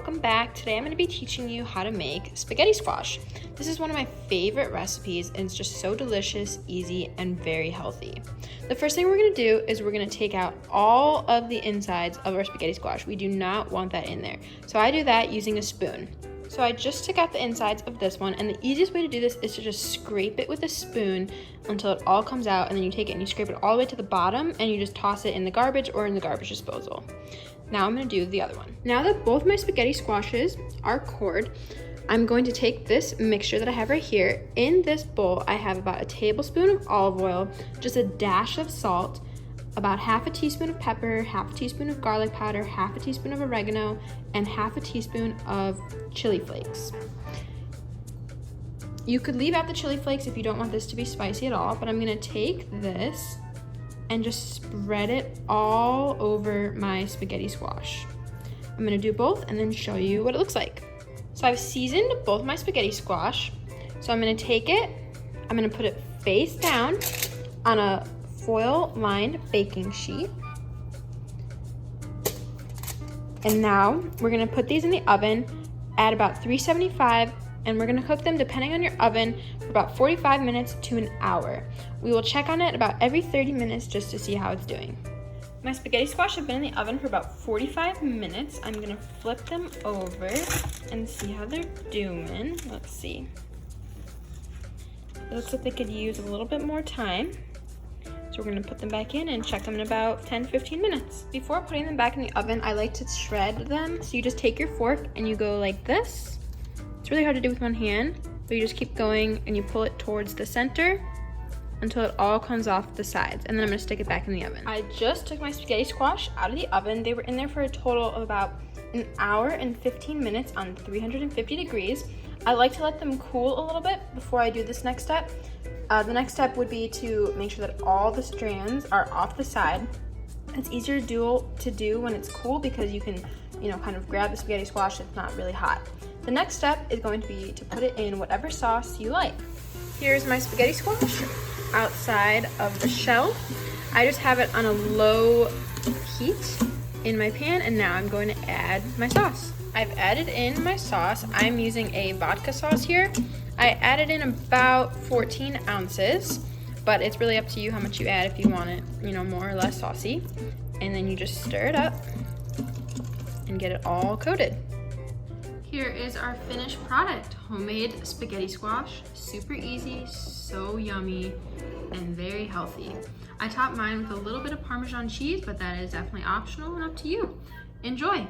welcome back. Today I'm going to be teaching you how to make spaghetti squash. This is one of my favorite recipes and it's just so delicious, easy, and very healthy. The first thing we're going to do is we're going to take out all of the insides of our spaghetti squash. We do not want that in there. So I do that using a spoon. So I just took out the insides of this one, and the easiest way to do this is to just scrape it with a spoon until it all comes out, and then you take it and you scrape it all the way to the bottom and you just toss it in the garbage or in the garbage disposal. Now I'm going to do the other one. Now that both my spaghetti squashes are cored, I'm going to take this mixture that I have right here. In this bowl, I have about a tablespoon of olive oil, just a dash of salt, about half a teaspoon of pepper, half a teaspoon of garlic powder, half a teaspoon of oregano, and half a teaspoon of chili flakes. You could leave out the chili flakes if you don't want this to be spicy at all, but I'm gonna take this and just spread it all over my spaghetti squash. I'm gonna do both and then show you what it looks like. So I've seasoned both my spaghetti squash. So I'm gonna take it, I'm gonna put it face down on a foil-lined baking sheet. And now we're gonna put these in the oven at about 375, and we're gonna cook them, depending on your oven, for about 45 minutes to an hour. We will check on it about every 30 minutes just to see how it's doing. My spaghetti squash have been in the oven for about 45 minutes. I'm gonna flip them over and see how they're doing. Let's see. It looks like they could use a little bit more time. So we're gonna put them back in and check them in about 10-15 minutes. Before putting them back in the oven, I like to shred them. So you just take your fork and you go like this. It's really hard to do with one hand, but you just keep going and you pull it towards the center until it all comes off the sides. And then I'm gonna stick it back in the oven. I just took my spaghetti squash out of the oven. They were in there for a total of about an hour and 15 minutes on 350 degrees. I like to let them cool a little bit before I do this next step. The next step would be to make sure that all the strands are off the side. It's easier to do when it's cool because you can, kind of grab the spaghetti squash if it's not really hot. The next step is going to be to put it in whatever sauce you like. Here's my spaghetti squash outside of the shell. I just have it on a low heat in my pan, and now I'm going to add my sauce. I've added in my sauce. I'm using a vodka sauce here. I added in about 14 ounces, but it's really up to you how much you add if you want it, more or less saucy. And then you just stir it up and get it all coated. Here is our finished product, homemade spaghetti squash. Super easy, so yummy, and very healthy. I topped mine with a little bit of Parmesan cheese, but that is definitely optional and up to you. Enjoy.